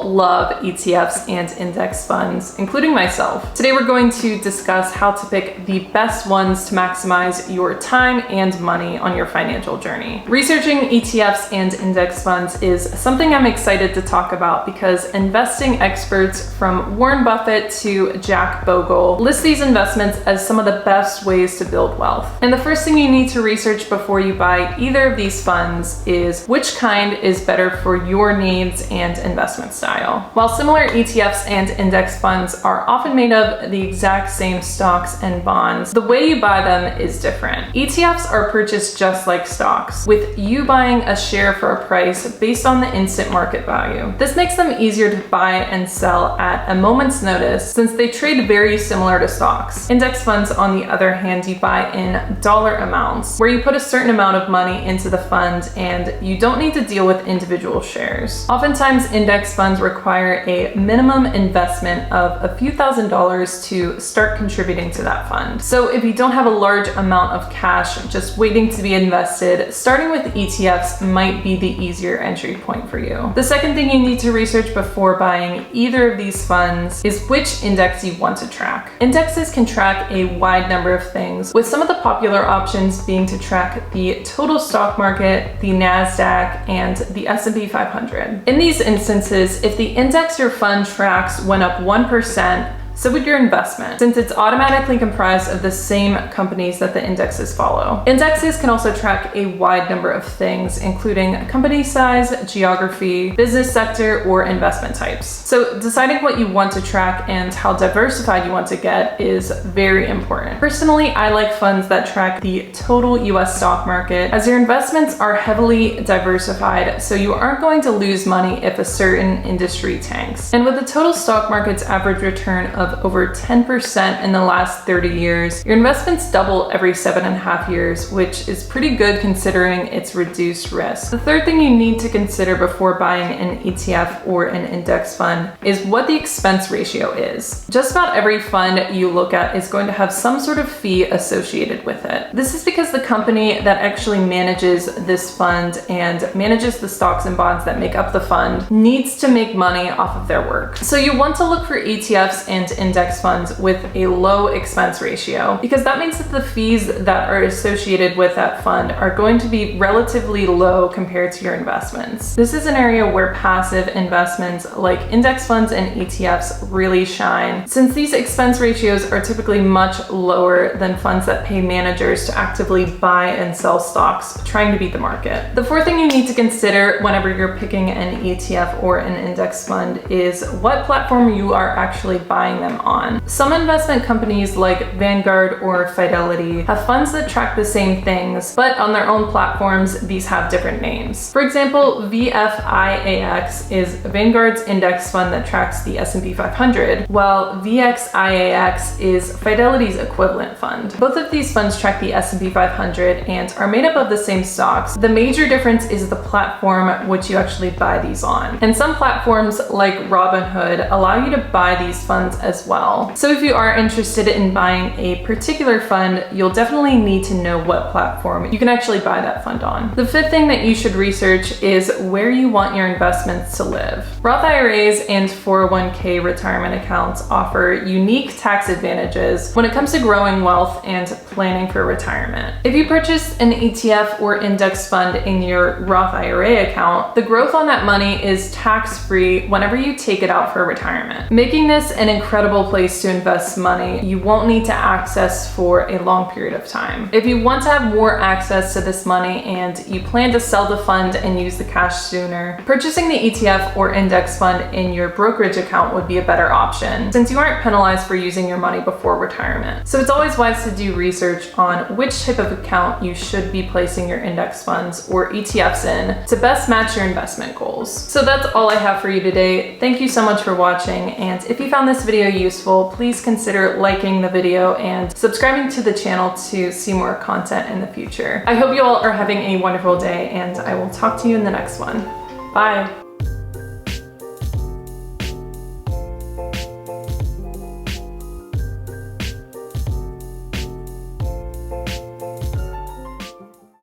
people love ETFs and index funds, including myself. Today we're going to discuss how to pick the best ones to maximize your time and money on your financial journey. Researching ETFs and index funds is something I'm excited to talk about because investing experts from Warren Buffett to Jack Bogle list these investments as some of the best ways to build wealth. And the first thing you need to research before you buy either of these funds is which kind is better for your needs and investment style. While similar ETFs and index funds are often made of the exact same stocks and bonds, the way you buy them is different. ETFs are purchased just like stocks, with you buying a share for a price based on the instant market value. This makes them easier to buy and sell at a moment's notice since they trade very similar to stocks. Index funds, on the other hand, you buy in dollar amounts, where you put a certain amount of money into the fund and you don't need to deal with individual shares. Oftentimes, index funds require a minimum investment of a few $1,000s to start contributing to that fund. So if you don't have a large amount of cash just waiting to be invested, starting with ETFs might be the easier entry point for you. The second thing you need to research before buying either of these funds is which index you want to track. Indexes can track a wide number of things, with some of the popular options being to track the total stock market, the NASDAQ, and the S&P 500. In these instances, if the index your fund tracks went up 1%, so would your investment, since it's automatically comprised of the same companies that the indexes follow. Indexes can also track a wide number of things, including company size, geography, business sector, or investment types. So deciding what you want to track and how diversified you want to get is very important. Personally, I like funds that track the total US stock market, as your investments are heavily diversified, so you aren't going to lose money if a certain industry tanks. And with the total stock market's average return of over 10% in the last 30 years, your investments double every 7.5 years, which is pretty good considering its reduced risk. The third thing you need to consider before buying an ETF or an index fund is what the expense ratio is. Just about every fund you look at is going to have some sort of fee associated with it. This is because the company that actually manages this fund and manages the stocks and bonds that make up the fund needs to make money off of their work. So you want to look for ETFs and index funds with a low expense ratio, because that means that the fees that are associated with that fund are going to be relatively low compared to your investments. This is an area where passive investments like index funds and ETFs really shine, since these expense ratios are typically much lower than funds that pay managers to actively buy and sell stocks trying to beat the market. The fourth thing you need to consider whenever you're picking an ETF or an index fund is what platform you are actually buying them on. Some investment companies like Vanguard or Fidelity have funds that track the same things, but on their own platforms, these have different names. For example, VFIAX is Vanguard's index fund that tracks the S&P 500, while VXIAX is Fidelity's equivalent fund. Both of these funds track the S&P 500 and are made up of the same stocks. The major difference is the platform which you actually buy these on. And some platforms like Robinhood allow you to buy these funds as well. So if you are interested in buying a particular fund, you'll definitely need to know what platform you can actually buy that fund on. The fifth thing that you should research is where you want your investments to live. Roth IRAs and 401k retirement accounts offer unique tax advantages when it comes to growing wealth and planning for retirement. If you purchase an ETF or index fund in your Roth IRA account, the growth on that money is tax-free whenever you take it out for retirement, making this an incredible place to invest money you won't need to access for a long period of time. If you want to have more access to this money and you plan to sell the fund and use the cash sooner, purchasing the ETF or index fund in your brokerage account would be a better option, since you aren't penalized for using your money before retirement. So it's always wise to do research on which type of account you should be placing your index funds or ETFs in to best match your investment goals. So that's all I have for you today. Thank you so much for watching, and if you found this video useful, please consider liking the video and subscribing to the channel to see more content in the future. I hope you all are having a wonderful day, and I will talk to you in the next one. Bye.